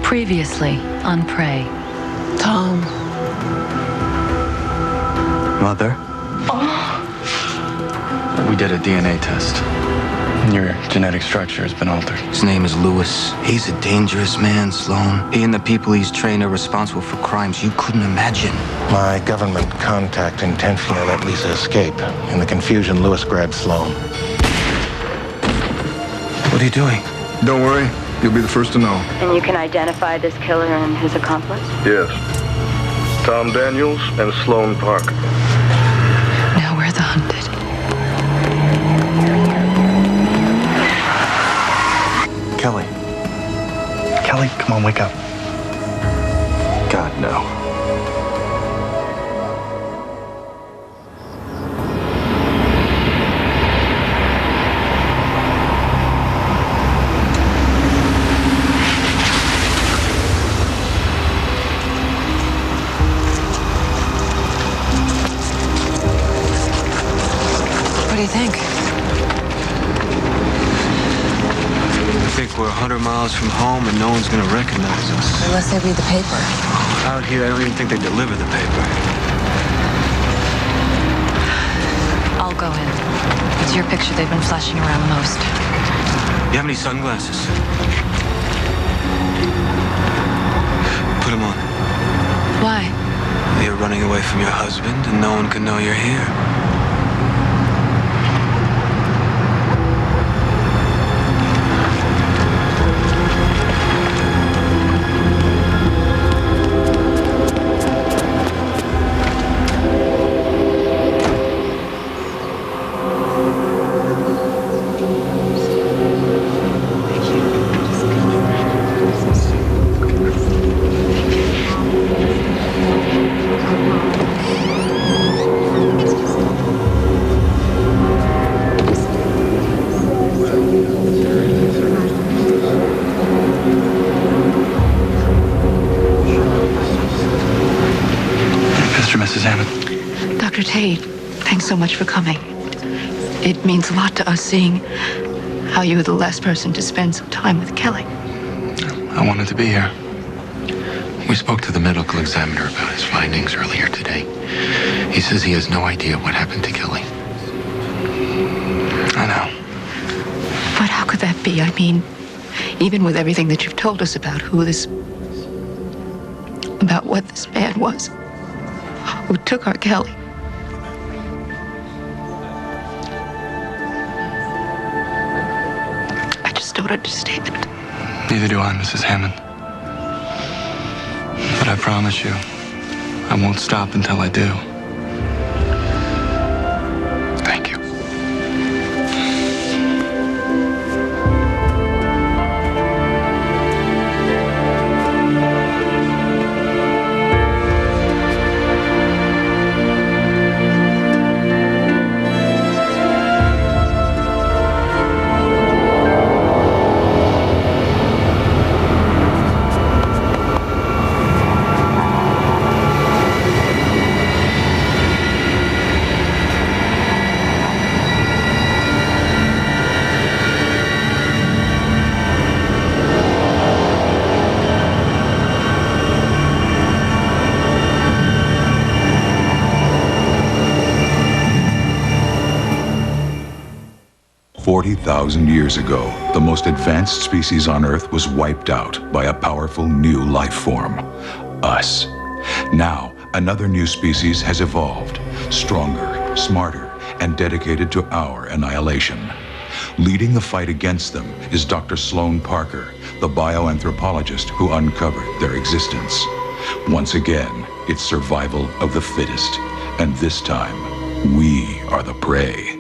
Previously on Prey. Tom. Mother? We did a DNA test. Your genetic structure has been altered. His name is Lewis. He's a dangerous man, Sloan. He and the people he's trained are responsible for crimes you couldn't imagine. My government contact intentionally let Lisa escape. In the confusion, Lewis grabbed Sloan. What are you doing? Don't worry. You'll be the first to know. And you can identify this killer and his accomplice? Yes. Tom Daniels and Sloan Parker. Now we're the hunted. Kelly. Kelly, come on, wake up. God, no. What do you think? I think we're 100 miles from home and no one's gonna recognize us. Unless they read the paper. Out here, I don't even think they deliver the paper. I'll go in. It's your picture they've been flashing around the most. You have any sunglasses? Put them on. Why? You're running away from your husband and no one can know you're here. Mrs. Hammond. Dr. Tate, thanks so much for coming. It means a lot to us seeing how you were the last person to spend some time with Kelly. I wanted to be here. We spoke to the medical examiner about his findings earlier today. He says he has no idea what happened to Kelly. I know. But how could that be? I mean, even with everything that you've told us about about what this man was, who took our Kelly. I just don't understand. Neither do I, Mrs. Hammond. But I promise you, I won't stop until I do. Thank you. $40,000 years ago, the most advanced species on Earth was wiped out by a powerful new life form, us. Now, another new species has evolved, stronger, smarter, and dedicated to our annihilation. Leading the fight against them is Dr. Sloan Parker, the bioanthropologist who uncovered their existence. Once again, it's survival of the fittest, and this time, we are the prey.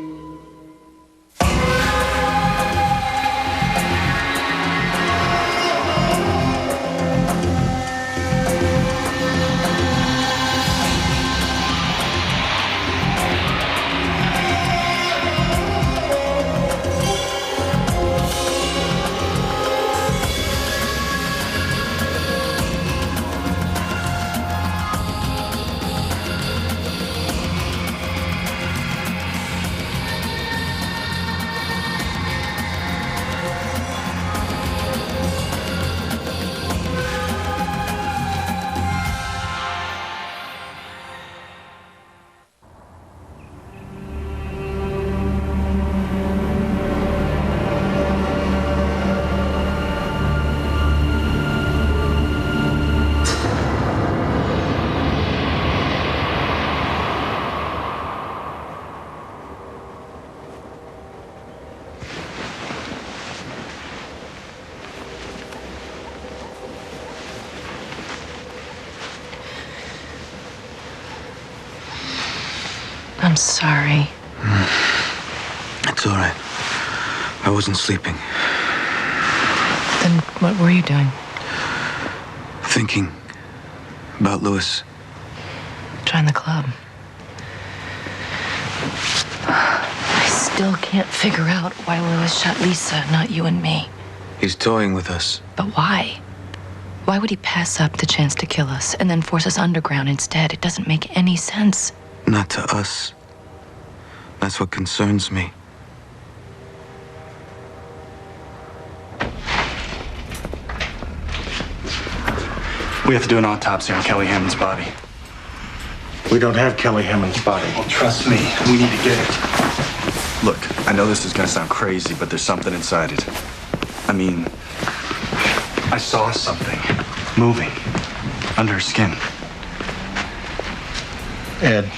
I'm sorry. It's all right. I wasn't sleeping. Then what were you doing? Thinking about Lewis. Join the club. I still can't figure out why Lewis shot Lisa, not you and me. He's toying with us. But why? Why would he pass up the chance to kill us and then force us underground instead? It doesn't make any sense. Not to us. That's what concerns me. We have to do an autopsy on Kelly Hammond's body. We don't have Kelly Hammond's body. Well, trust me, we need to get it. Look, I know this is gonna sound crazy, but there's something inside it. I mean, I saw something moving under her skin. Ed,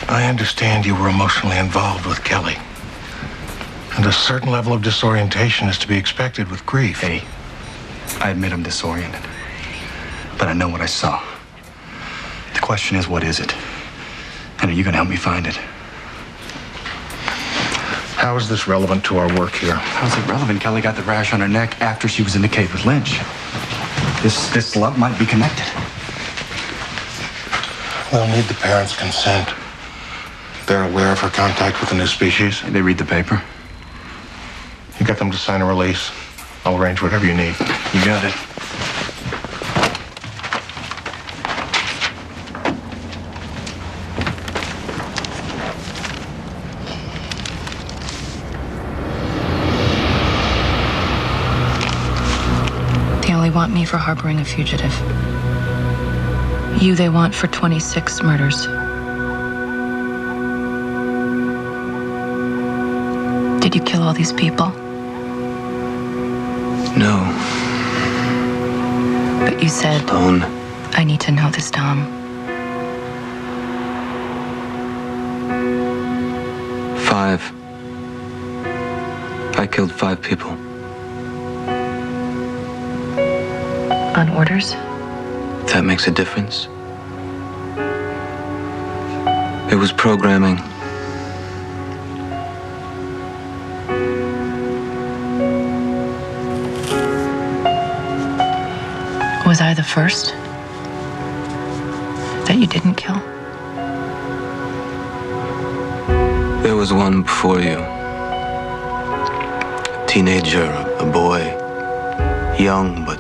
I understand you were emotionally involved with Kelly. And a certain level of disorientation is to be expected with grief. Hey, I admit I'm disoriented, but I know what I saw. The question is, what is it? And are you gonna help me find it? How is this relevant to our work here? How's it relevant? Kelly got the rash on her neck after she was in the cave with Lynch. This lump might be connected. We'll need the parents' consent. They're aware of her contact with a new species. They read the paper. You get them to sign a release. I'll arrange whatever you need. You got it. They only want me for harboring a fugitive. You they want for 26 murders. Did you kill all these people? No. But you said, Sloan. I need to know this, Tom. 5. I killed 5 people. On orders? That makes a difference. It was programming. Was I the first that you didn't kill? There was one before you. A teenager, a boy. Young, but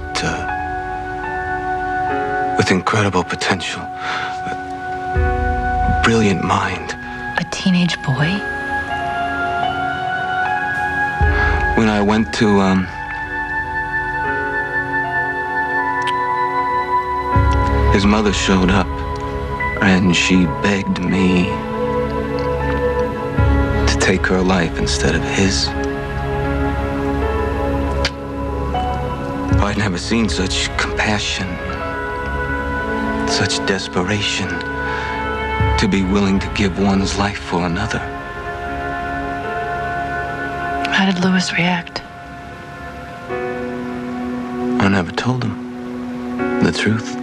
with incredible potential. A brilliant mind. A teenage boy? When I went to, his mother showed up, and she begged me to take her life instead of his. I'd never seen such compassion, such desperation to be willing to give one's life for another. How did Lewis react? I never told him the truth.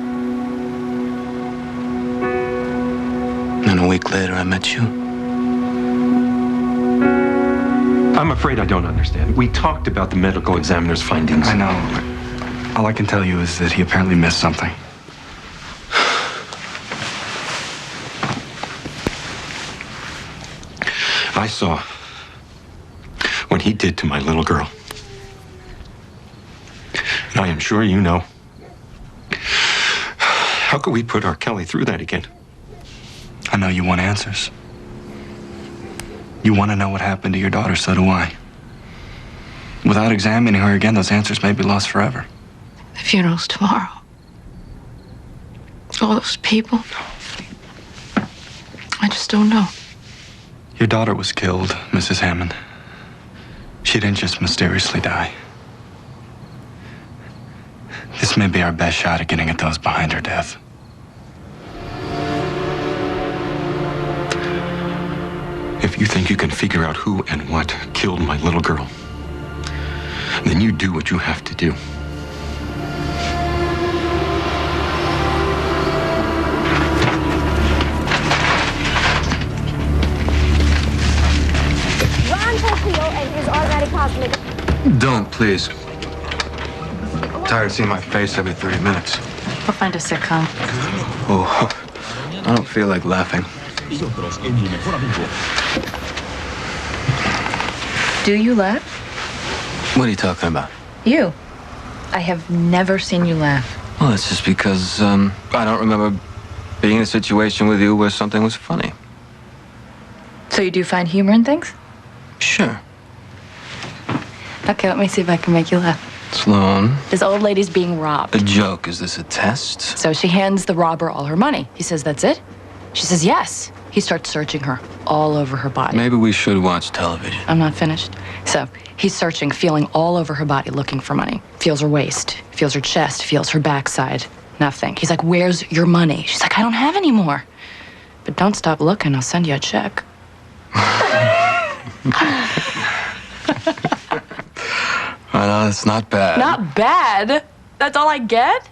And a week later, I met you. I'm afraid I don't understand. We talked about the medical examiner's findings. I know. All I can tell you is that he apparently missed something. I saw what he did to my little girl. And I am sure you know. How could we put our Kelly through that again? I know you want answers. You want to know what happened to your daughter, so do I. Without examining her again, those answers may be lost forever. The funeral's tomorrow. All those people. I just don't know. Your daughter was killed, Mrs. Hammond. She didn't just mysteriously die. This may be our best shot at getting at those behind her death. If you think you can figure out who and what killed my little girl, then you do what you have to do. please. Tired of seeing my face every 30 minutes. We'll find a sitcom. Oh, I don't feel like laughing. Do you laugh? What are you talking about? You. I have never seen you laugh. Well, it's just because I don't remember being in a situation with you where something was funny. So you do find humor in things? Sure. Okay, let me see if I can make you laugh. Sloan. This old lady's being robbed. A joke. Is this a test? So she hands the robber all her money. He says, "That's it?" She says, "Yes." He starts searching her all over her body. Maybe we should watch television. I'm not finished. So he's searching, feeling all over her body, looking for money. Feels her waist, feels her chest, feels her backside. Nothing. He's like, "Where's your money?" She's like, "I don't have any more." But don't stop looking. I'll send you a check. I know, it's not bad. Not bad. That's all I get?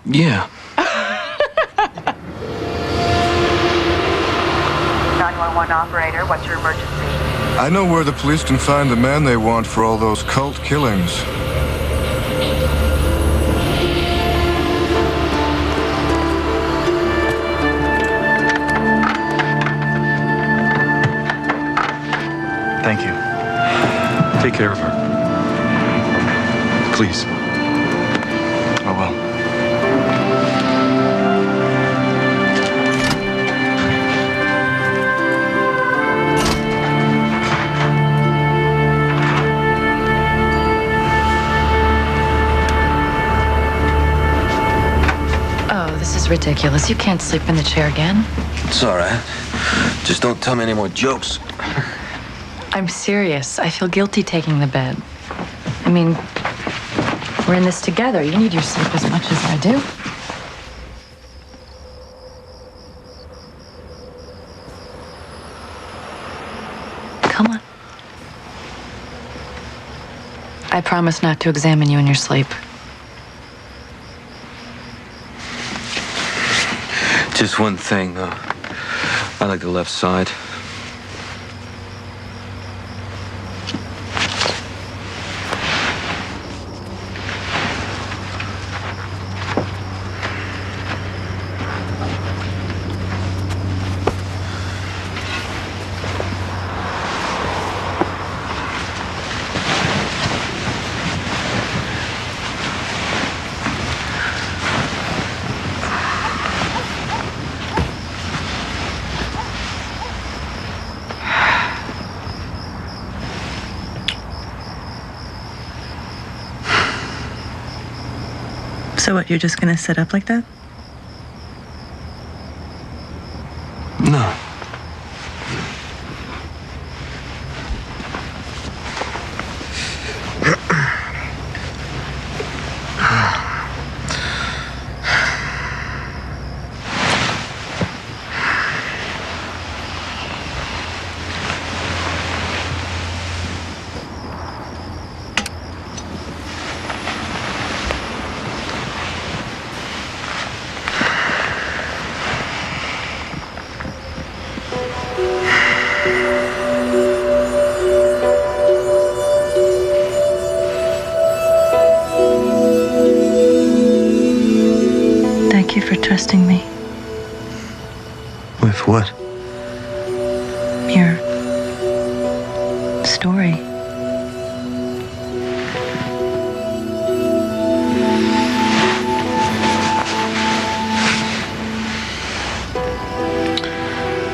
Yeah. 911 operator, what's your emergency? I know where the police can find the man they want for all those cult killings. Thank you. Take care of her. Please. Oh, well. Oh, this is ridiculous. You can't sleep in the chair again. It's all right. Just don't tell me any more jokes. I'm serious. I feel guilty taking the bed. I mean, we're in this together. You need your sleep as much as I do. Come on. I promise not to examine you in your sleep. Just one thing. I like the left side. So what, you're just gonna sit up like that? No. Thank you for trusting me. With what? Your story.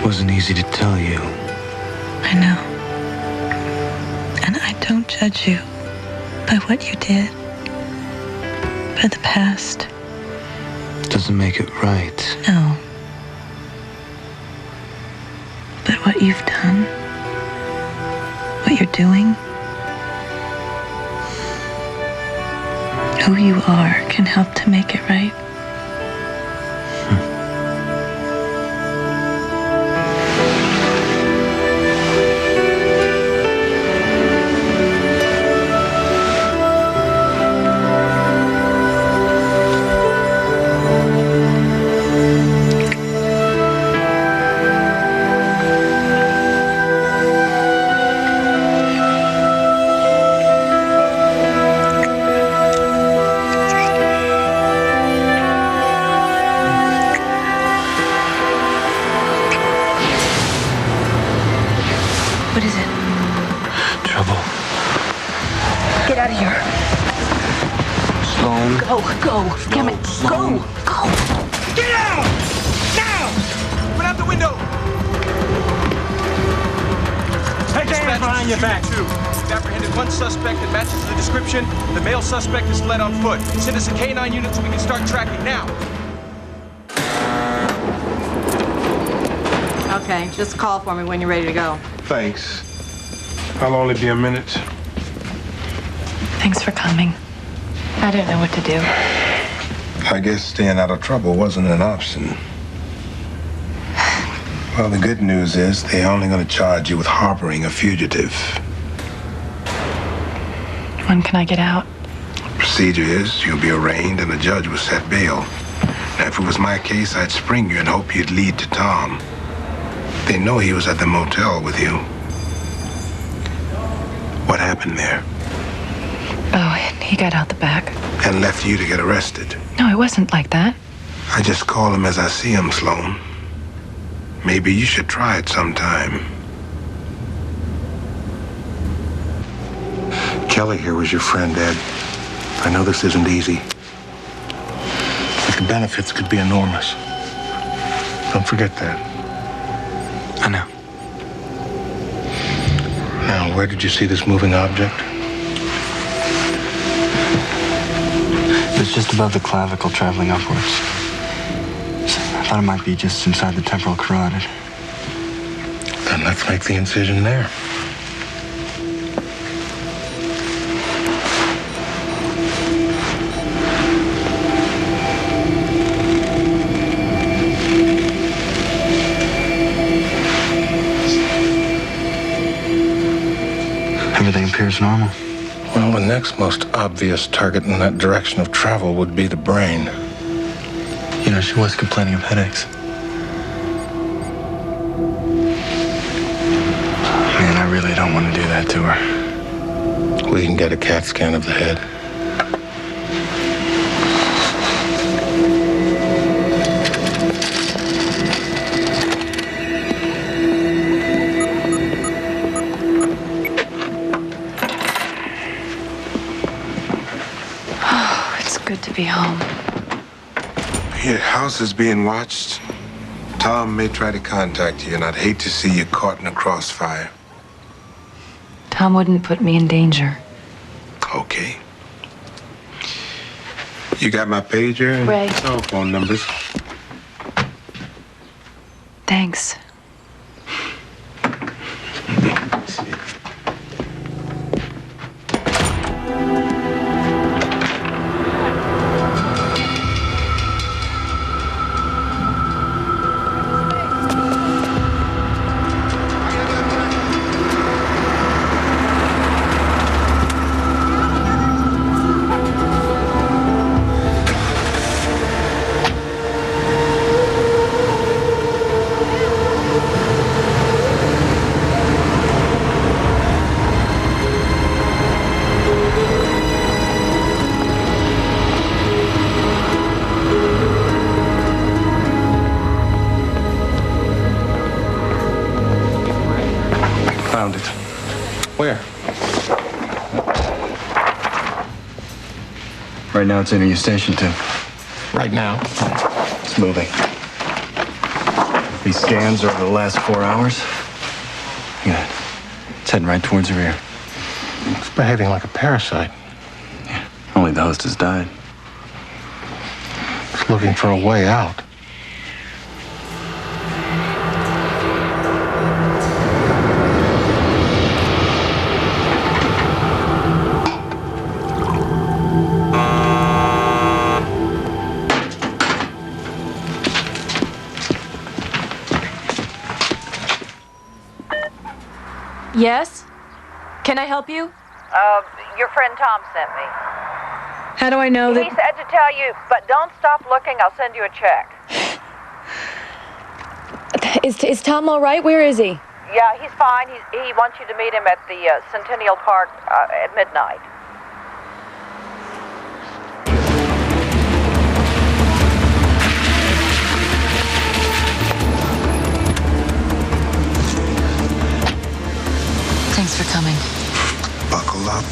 Wasn't easy to tell you. I know. And I don't judge you by what you did, by the past. Doesn't make it right. No. But what you've done, what you're doing, who you are can help to make it right. Sloan. Go. Damn it. Sloan. Go. Get out! Now! Run out the window! Take your hands behind your back. We've apprehended one suspect that matches the description. The male suspect is fled on foot. Send us a K9 unit so we can start tracking now. Okay, just call for me when you're ready to go. Thanks. I'll only be a minute. Thanks for coming. I didn't know what to do. I guess staying out of trouble wasn't an option. Well, the good news is they're only going to charge you with harboring a fugitive. When can I get out? Procedure is you'll be arraigned and a judge will set bail. Now, if it was my case, I'd spring you and hope you'd lead to Tom. They know he was at the motel with you. What happened there? Oh, he got out the back. And left you to get arrested. No, it wasn't like that. I just call him as I see him, Sloan. Maybe you should try it sometime. Kelly here was your friend, Ed. I know this isn't easy, but the benefits could be enormous. Don't forget that. I know. Now, where did you see this moving object? It was just above the clavicle, traveling upwards. I thought it might be just inside the temporal carotid. Then let's make the incision there. Everything appears normal. Well, the next most obvious target in that direction of travel would be the brain. You know, she was complaining of headaches. Man, I really don't want to do that to her. We can get a CAT scan of the head. Good to be home. Your house is being watched. Tom may try to contact you, and I'd hate to see you caught in a crossfire. Tom wouldn't put me in danger. Okay. You got my pager and Ray. cell phone numbers. Thanks. Found it. Where? Right now it's in your station, Tim. Right now. It's moving. These scans are over the last 4 hours. Yeah. It's heading right towards her ear. It's behaving like a parasite. Yeah. Only the host has died. It's looking for a way out. Yes? Can I help you? Your friend Tom sent me. How do I know He said to tell you, but don't stop looking. I'll send you a check. Is Tom all right? Where is he? Yeah, he's fine. He wants you to meet him at the Centennial Park at midnight. Thanks for coming. Buckle up.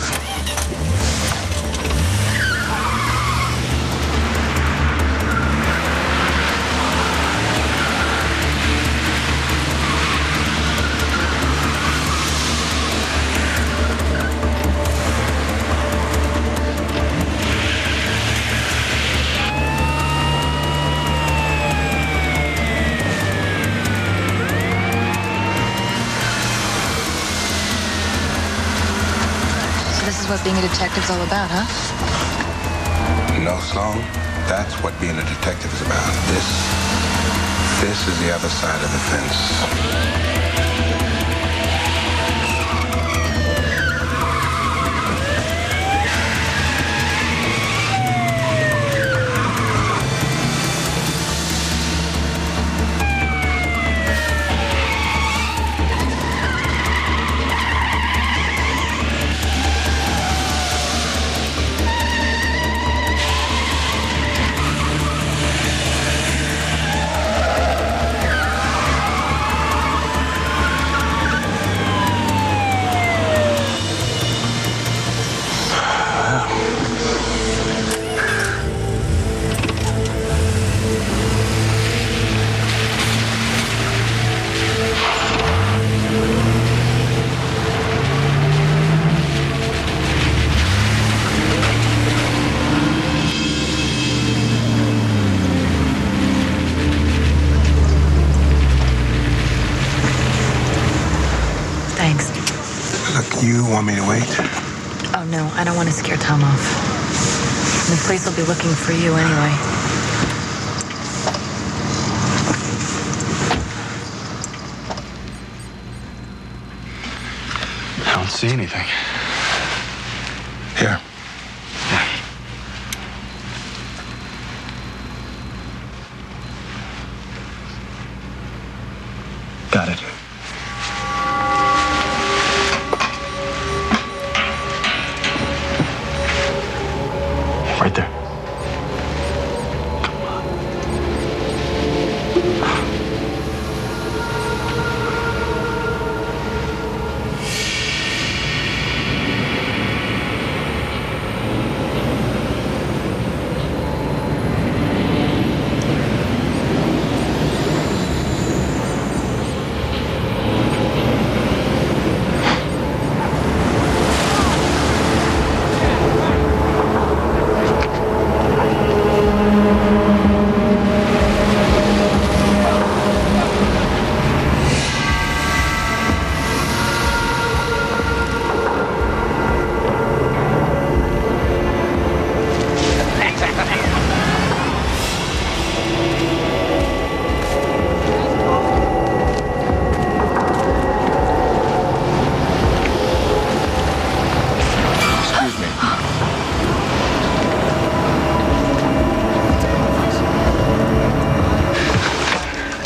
what being a detective's all about, huh? No, Sloan, that's what being a detective is about. This is the other side of the fence. Thanks. Look, you want me to wait? Oh, no, I don't want to scare Tom off. The police will be looking for you anyway. I don't see anything. Here. Got it. Right there.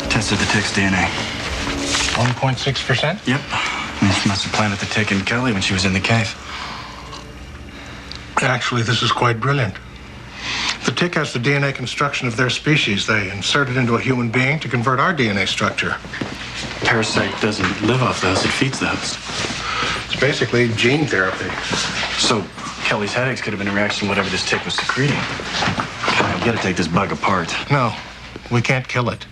Tested the tick's DNA. 1.6%? Yep. She must have planted the tick in Kelly when she was in the cave. Actually, this is quite brilliant. The tick has the DNA construction of their species. They insert it into a human being to convert our DNA structure. Parasite doesn't live off those, it feeds those. It's basically gene therapy. So Kelly's headaches could have been a reaction to whatever this tick was secreting. We gotta take this bug apart. No, we can't kill it.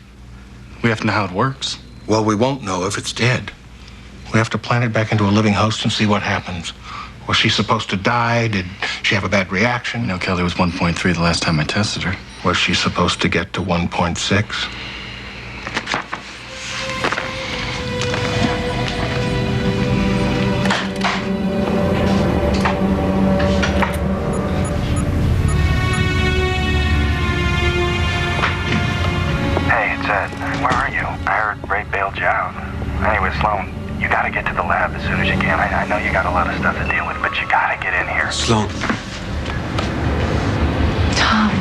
We have to know how it works. Well, we won't know if it's dead. We have to plant it back into a living host and see what happens. Was she supposed to die? Did she have a bad reaction? You know, Kelly was 1.3 the last time I tested her. Was she supposed to get to 1.6? Anyway, Sloan, you gotta get to the lab as soon as you can. I know you got a lot of stuff to deal with, but you gotta get in here. Sloan. Tom.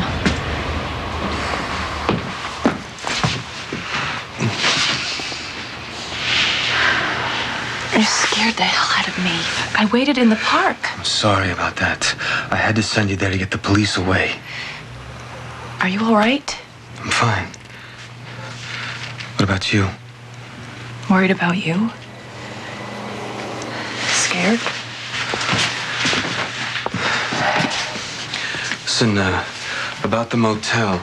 You scared the hell out of me. I waited in the park. I'm sorry about that. I had to send you there to get the police away. Are you all right? I'm fine. What about you? Worried about you? Scared? Listen, about the motel.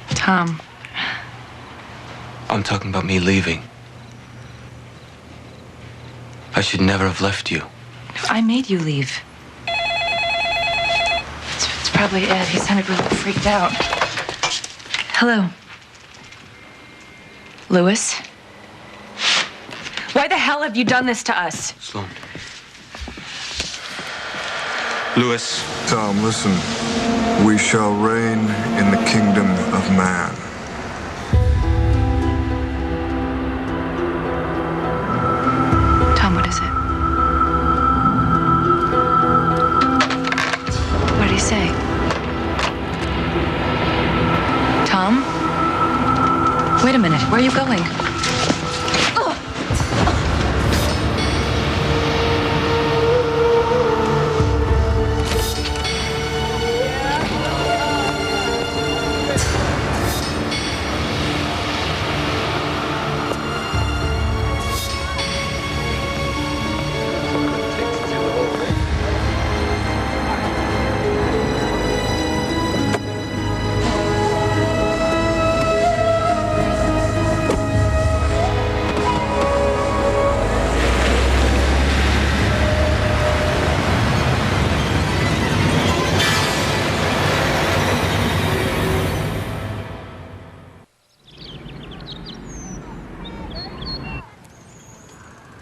Tom. I'm talking about me leaving. I should never have left you. I made you leave. It's probably Ed. He sounded really freaked out. Hello. Louis? Why the hell have you done this to us? Sloan. Lewis. Tom, listen. We shall reign in the kingdom of man. Tom, what is it? What did he say? Tom? Wait a minute. Where are you going?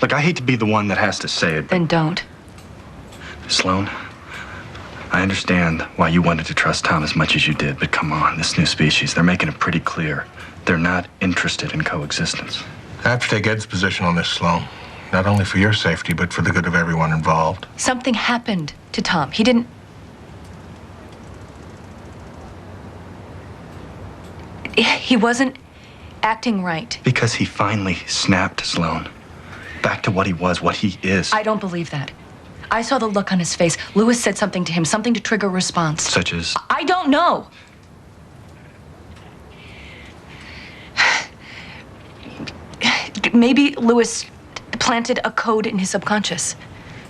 Look, I hate to be the one that has to say it, but Then don't. Sloan, I understand why you wanted to trust Tom as much as you did, but come on, this new species, they're making it pretty clear. They're not interested in coexistence. I have to take Ed's position on this, Sloan. Not only for your safety, but for the good of everyone involved. Something happened to Tom. He didn't... He wasn't acting right. Because he finally snapped, Sloan. Back to what he was, what he is. I don't believe that. I saw the look on his face. Lewis said something to him, something to trigger a response. Such as? I don't know. Maybe Lewis planted a code in his subconscious.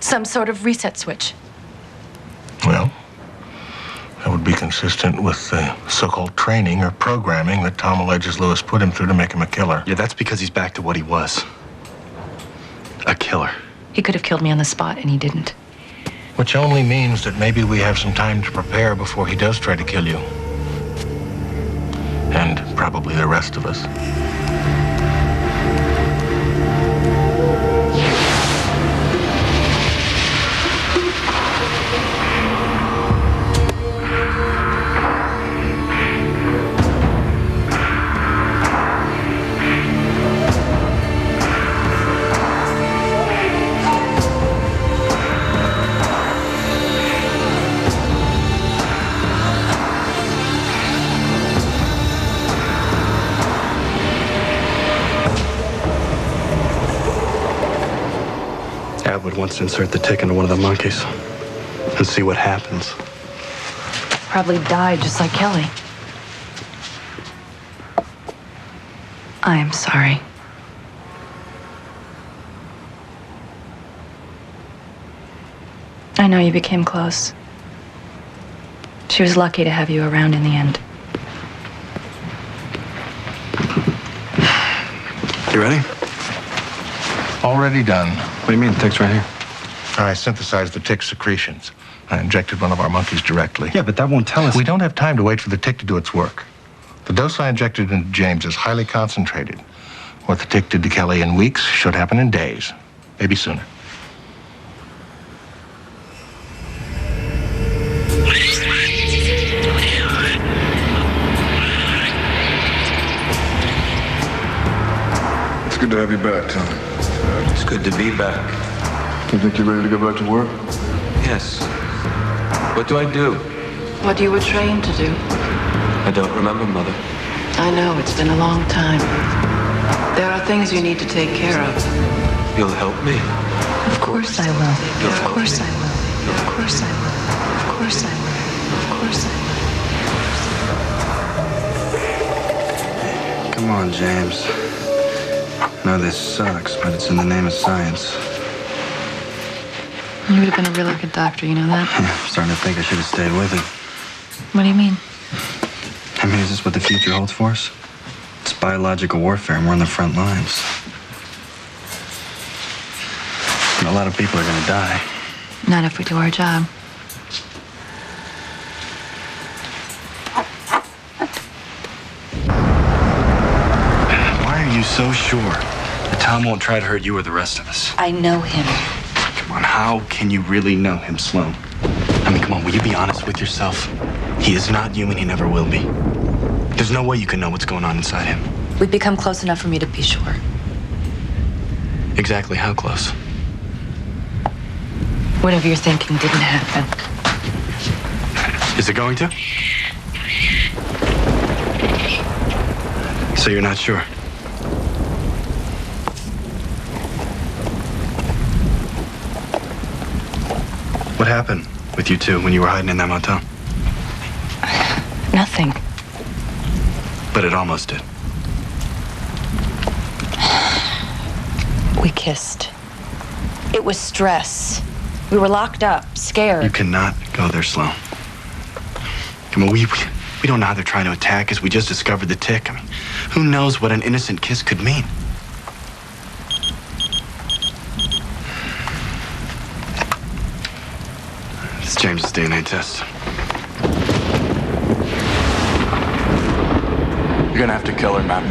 Some sort of reset switch. Well, that would be consistent with the so-called training or programming that Tom alleges Lewis put him through to make him a killer. Yeah, that's because he's back to what he was. A killer. He could have killed me on the spot, and he didn't. Which only means that maybe we have some time to prepare before he does try to kill you. And probably the rest of us. Would wants to insert the tick into one of the monkeys and see what happens. Probably died just like Kelly. I am sorry. I know you became close. She was lucky to have you around in the end. You ready? Already done. What do you mean? The tick's right here. I synthesized the tick secretions. I injected one of our monkeys directly. Yeah, but that won't tell us. We don't have time to wait for the tick to do its work. The dose I injected into James is highly concentrated. What the tick did to Kelly in weeks should happen in days, maybe sooner. It's good to have you back, Tom. It's good to be back. You think you're ready to go back to work? Yes. What do I do? What you were trained to do. I don't remember, Mother. I know, it's been a long time. There are things you need to take care of. You'll help me? Of course I will. Of course I will. Of course I will. Of course I will. Of course I will. Come on, James. I know this sucks, but it's in the name of science. You would have been a really good doctor, you know that? Yeah, I'm starting to think I should have stayed with him. What do you mean? I mean, is this what the future holds for us? It's biological warfare, and we're on the front lines. And a lot of people are gonna die. Not if we do our job. Why are you so sure that Tom won't try to hurt you or the rest of us? I know him. Come on, how can you really know him, Sloan? I mean, come on, will you be honest with yourself? He is not human, he never will be. There's no way you can know what's going on inside him. We've become close enough for me to be sure. Exactly how close? Whatever you're thinking didn't happen. Is it going to? So you're not sure? What happened with you two when you were hiding in that motel? Nothing. But it almost did. We kissed. It was stress. We were locked up, scared. You cannot go there, Sloan. Come on, we don't know how they're trying to attack us. We just discovered the tick. I mean, who knows what an innocent kiss could mean? It's James's DNA test. You're gonna have to kill her, man.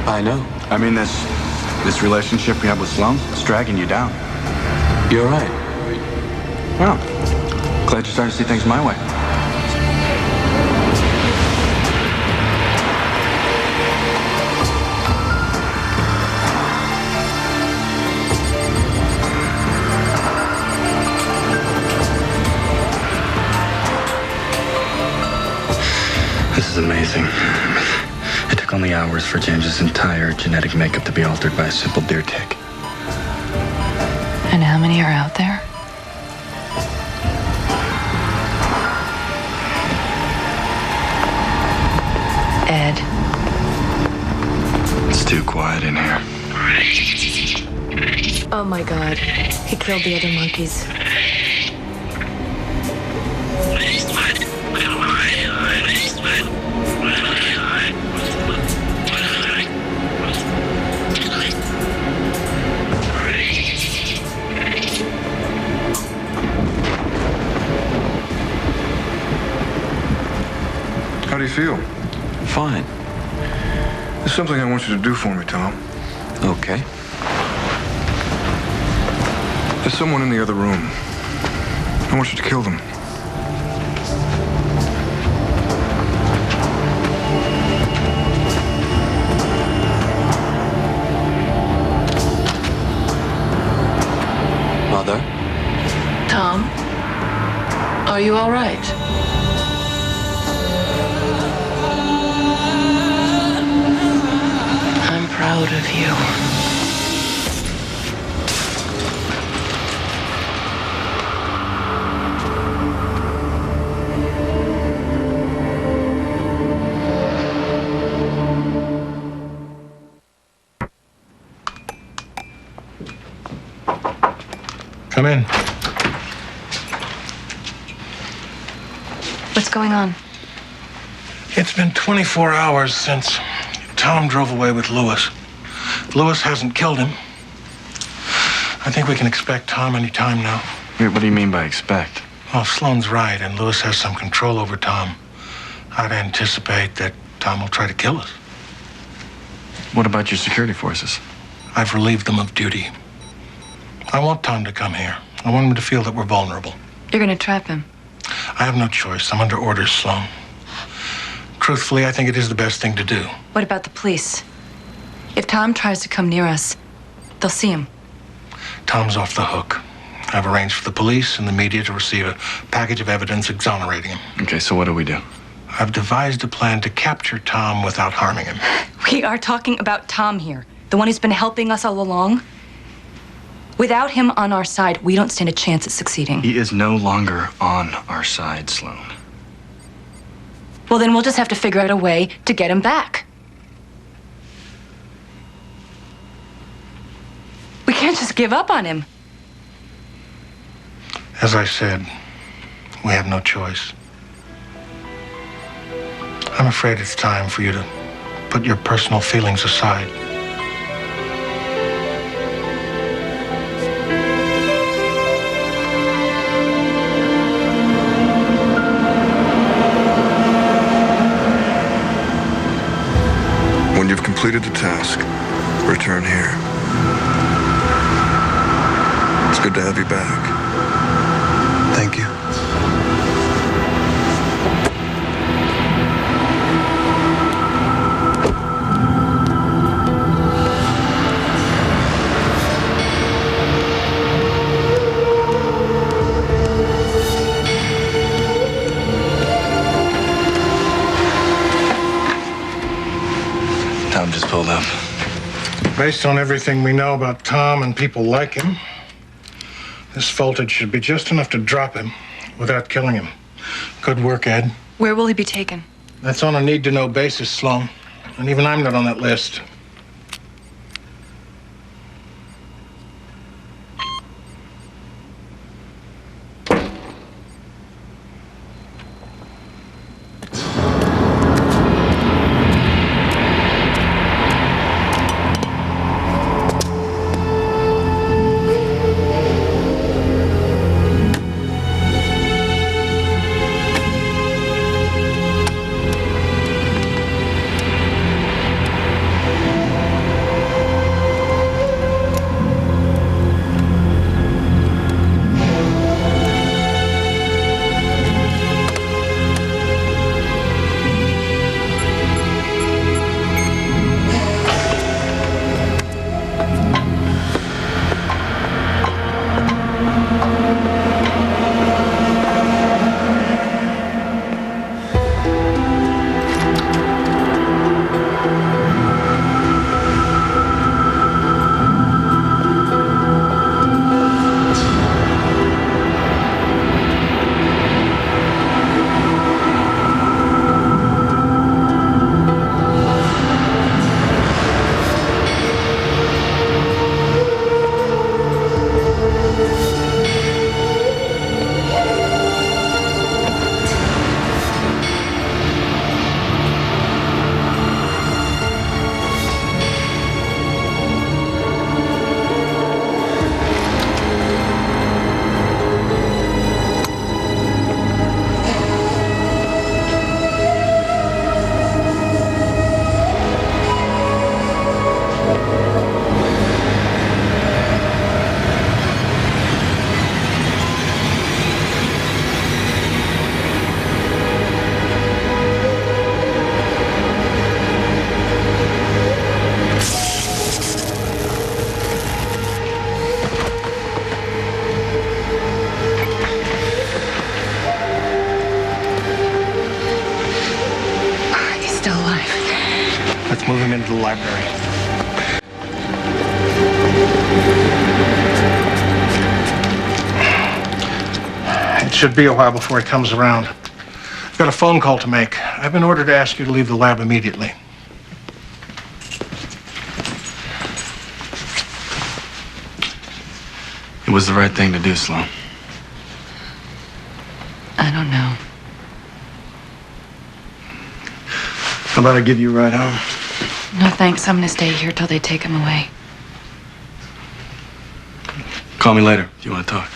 I know. I mean, this relationship you have with Sloan, it's dragging you down. You're right. Well, glad you're starting to see things my way. This is amazing. It took only hours for James's entire genetic makeup to be altered by a simple deer tick. And how many are out there? Ed. It's too quiet in here. Oh my God. He killed the other monkeys. How do you feel? Fine. There's something I want you to do for me, Tom. Okay. There's someone in the other room. I want you to kill them. Mother? Tom, are you all right? I'm proud of you. Come in. What's going on? It's been 24 hours since Tom drove away with Lewis. Lewis hasn't killed him. I think we can expect Tom any time now. Wait, what do you mean by expect? Well, if Sloan's right and Lewis has some control over Tom, I'd anticipate that Tom will try to kill us. What about your security forces? I've relieved them of duty. I want Tom to come here. I want him to feel that we're vulnerable. You're gonna trap him. I have no choice. I'm under orders, Sloan. Truthfully, I think it is the best thing to do. What about the police? If Tom tries to come near us, they'll see him. Tom's off the hook. I've arranged for the police and the media to receive a package of evidence exonerating him. Okay, so what do we do? I've devised a plan to capture Tom without harming him. We are talking about Tom here, the one who's been helping us all along. Without him on our side, we don't stand a chance at succeeding. He is no longer on our side, Sloan. Well, then we'll just have to figure out a way to get him back. We can't just give up on him. As I said, we have no choice. I'm afraid it's time for you to put your personal feelings aside. When you've completed the task, return here. It's good to have you back. Thank you. just pulled up. Based on everything we know about Tom and people like him, this voltage should be just enough to drop him without killing him. Good work, Ed. Where will he be taken? That's on a need-to-know basis, Sloan. And even I'm not on that list. Let's move him into the library. It should be a while before he comes around. I've got a phone call to make. I've been ordered to ask you to leave the lab immediately. It was the right thing to do, Sloan. I don't know. How about I give you a ride home? No, thanks. I'm gonna stay here till they take him away. Call me later if you want to talk.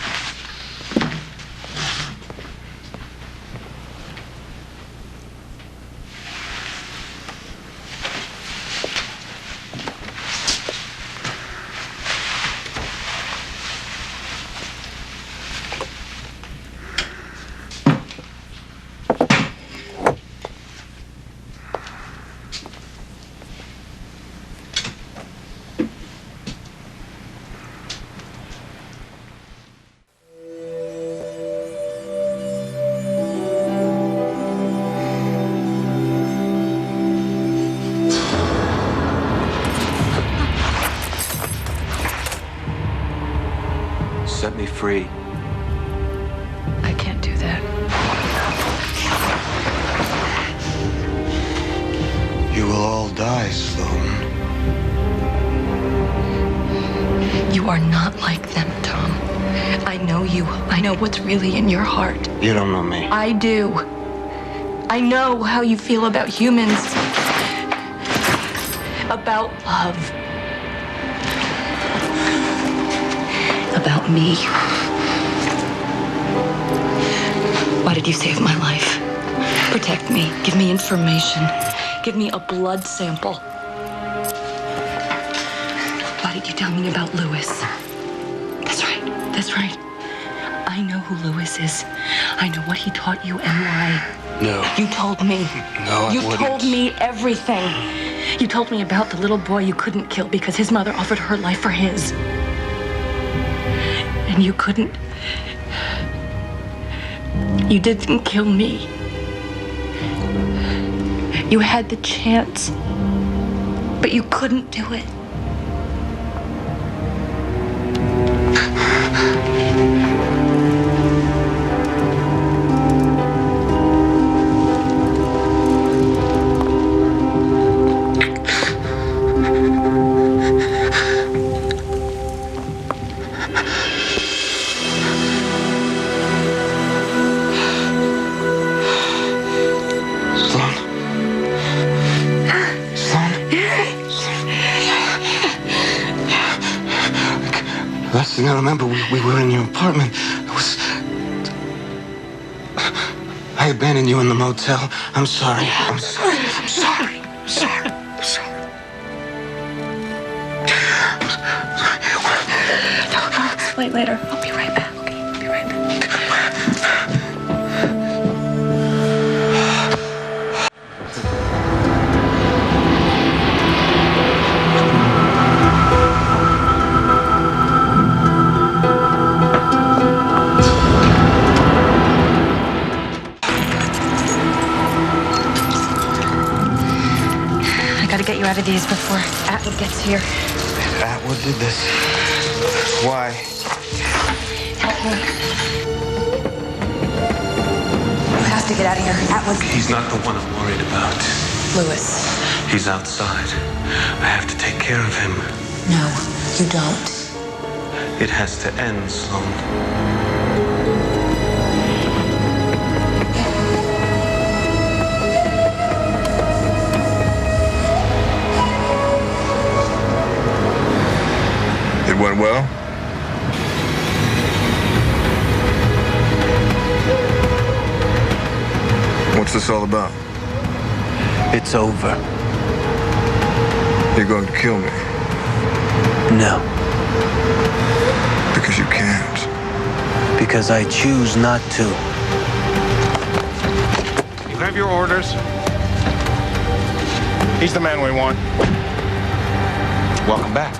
Set me free. I can't do that. You will all die, Sloan. You are not like them, Tom. I know you. I know what's really in your heart. You don't know me. I do. I know how you feel about humans. About love. About me. Why did you save my life? Protect me. Give me information. Give me a blood sample. Why did you tell me about Lewis? That's right. That's right. I know who Lewis is. I know what he taught you and why. No. You told me. No, I You wouldn't. told me everything. You told me about the little boy you couldn't kill because his mother offered her life for his. And you couldn't. You didn't kill me. You had the chance. But you couldn't do it. Last thing I remember, we were in your apartment. I abandoned you in the motel. I'm sorry. I'm sorry. I'm sorry. I'm sorry. I'm sorry. No, explain later. I'll be right back, okay? I'll be right back. Gotta get you out of these before Atwood gets here. Atwood did this. Why? Help me. You have to get out of here. Atwood. He's not the one I'm worried about. Lewis. He's outside. I have to take care of him. No, you don't. It has to end, Sloan. It went well? What's this all about? It's over. You're going to kill me. No. Because you can't. Because I choose not to. You have your orders. He's the man we want. Welcome back.